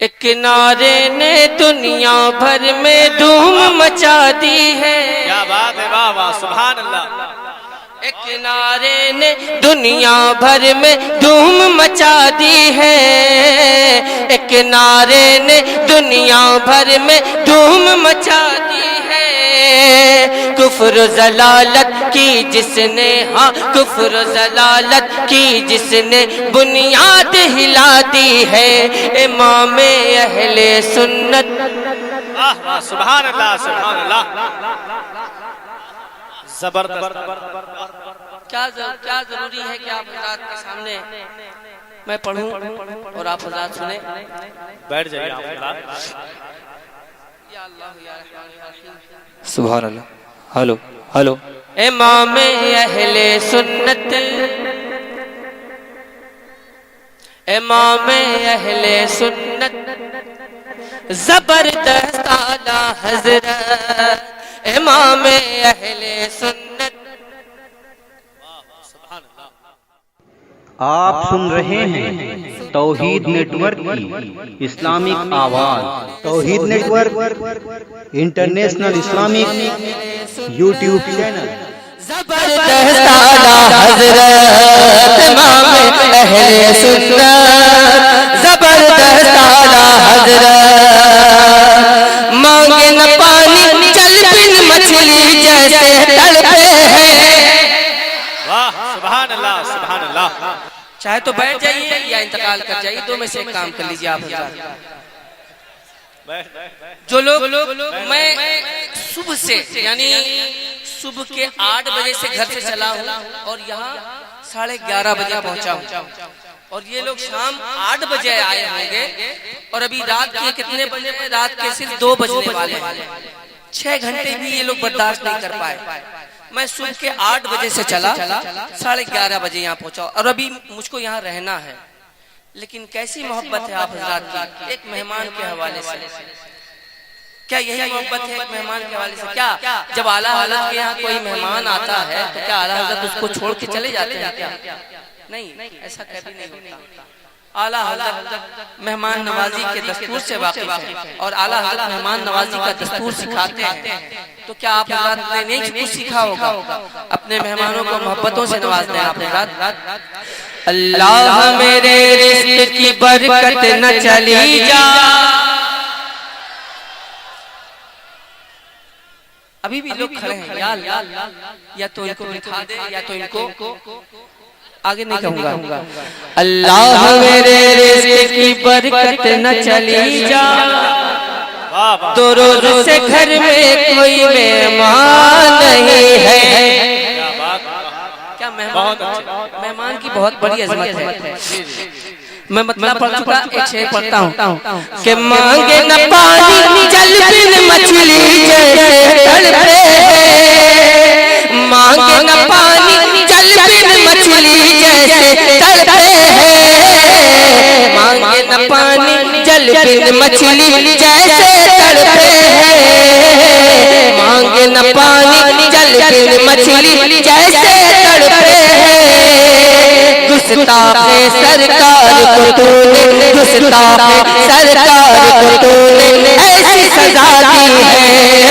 एक नारे ने दुनिया भर में धूम मचा दी है। क्या बात है, वाह वाह, सुभान अल्लाह। एक नारे ने दुनिया भर में धूम मचा दी है। एक नारे ने दुनिया भर में धूम मचा दी है। कुफ्र जलालत की जिसने, हाँ कुफ्र जलालत की जिसने बुनियाद हिला दी है। इमाम अहले सुन्नत, वाह वाह, सुभान अल्लाह, सुभान अल्लाह, जबरदस्त। क्या जरूरी है कि आप हज़रात के सामने मैं पढ़ूं और आप हज़रात सुने। बैठ जाइए आप हज़रात। सुभान अल्लाह। Hello hello. इमाम अहले सुन्नत, इमाम अहले सुन्नत जबरदस्त आला हजरत, इमाम अहले सुन्नत। आप सुन रहे हैं तौहीद नेटवर्क की इस्लामिक आवाज। Tauheed network international Islamic YouTube channel. जबरदस्त आला हजरत, इमाम अहले सुन्नत जबरदस्त आला हजरत। मांगे न पानी चल बिन मछली जैसे तड़पे हैं। वाह, सुभान अल्लाह, सुभान अल्लाह। चाहे तो बैठ जाइए या इंतकाल कर जाइए, दो में से एक काम कर लीजिए आप हज़रात। जो लोग मैं सुबह से यानी सुबह के 8 बजे से घर से चला हूँ और यहाँ 11:30 बजे पहुँचा हूँ, और ये लोग शाम 8 बजे आए होंगे और अभी रात के कितने बजे? रात के सिर्फ 2 बजने वाले हैं। 6 घंटे भी ये लोग बर्दाश्त नहीं कर पाए। मैं सुबह के 8 बजे से चला, 11:30 बजे यहाँ पहुँचा और अभी मुझको यहाँ रहना है। लेकिन कैसी मोहब्बत है आप हज़रात की एक मेहमान के हवाले से। क्या यही मोहब्बत है एक मेहमान के हवाले से? क्या जब आला हज़रत के यहाँ कोई मेहमान आता है तो क्या आला हज़रत उसको छोड़ के चले जाते हैं क्या? नहीं, ऐसा कभी नहीं होता। आला हज़रत मेहमान नवाजी के दस्तूर से वाकिफ है और आला हज़रत मेहमान नवाजी का दस्तूर सिखाते हैं। तो क्या आप हज़रात ने नहीं कुछ सीखा होगा? अपने मेहमानों को मोहब्बतों से नवाजते हैं आप हज़रात। अल्लाह मेरे रिज़्क़ की बरकत न चली जा। अभी भी लोग खड़े हैं, या तो इनको बिठा दे या तो इनको आगे नहीं कहूंगा। अल्लाह मेरे रिज़्क़ की बरकत न चली जा, तो रोज से घर में कोई मेहमान नहीं है। क्या मेहमान की बहुत बड़ी अज़मत है। मैं मतलब पढ़ चुका, एक शेर पढ़ता हूँ कि मांगे न पानी जल बिन मछली जैसे तड़पे हैं। मांगे न पानी जल बिन मछली जैसे तड़पे हैं। मांगे न पानी जल बिन मछली जैसे तड़पे हैं। मांगे न पानी जल बिन मछली जैसे तड़पे हैं। गुस्ताखे सरकार को तूने, गुस्ताखे सरकार को तूने ऐसी सजा दी है।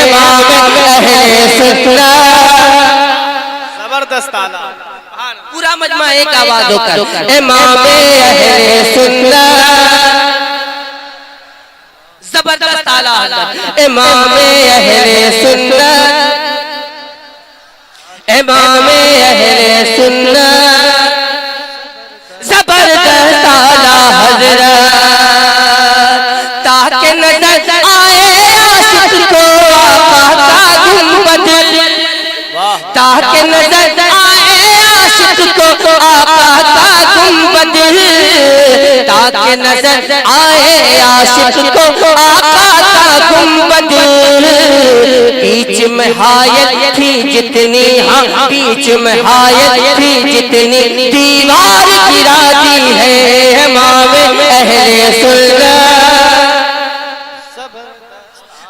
इमाम अहले सुन्नत जबरदस्त आला। पूरा मजमा एक आवाज होकर इमाम अहले सुन्नत जबरदस्त आला हज़रत। इमाम अहले सुन्नत, इमाम अहले सुन्नत जबरदस्त आला हज़रत। ताकि नजर आए आशिक को आका का गुंबद, ताकि नजर आए आशिक को आका का गुंबद, ताकि नजर आए आशिक को आका का गुंबद। बीच में हायत थी जितनी, हाँ बीच में हायत थी जितनी, दीवार गिरा दी है। इमाम अहले सुन्नत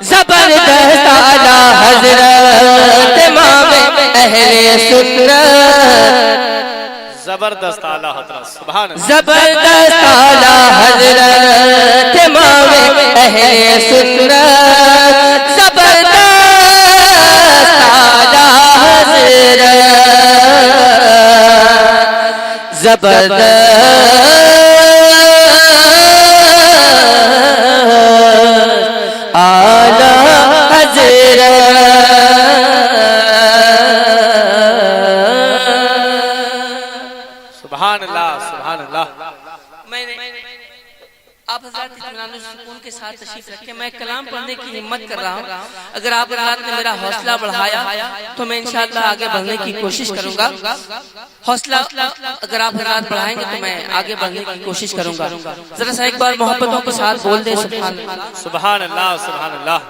जबरदस्त आला हज़रत। इमाम अहले सुन्नत जबरदस्त आला हज़रत, सुभान अल्लाह। जबरदस्त आला हज़रत। इमाम अहले सुन्नत जबरदस्त आला हज़रत जबरदस्त आला सुभान अल्लाह सुभान अल्लाह। मैंने आप हज़रात इत्मीनान और सुकून के साथ तशरीफ रखें। मैं कलाम पढ़ने की हिम्मत कर रहा हूँ। अगर आप हज़रात ने मेरा हौसला बढ़ाया तो मैं इंशाअल्लाह आगे बढ़ने की कोशिश करूंगा। हौसला अगर आप हज़रात बढ़ाएंगे तो मैं आगे बढ़ने की कोशिश करूंगा। जरा सा एक बार मोहब्बतों के साथ बोल दे सुभान अल्लाह। सुभान अल्लाह सुभान अल्लाह।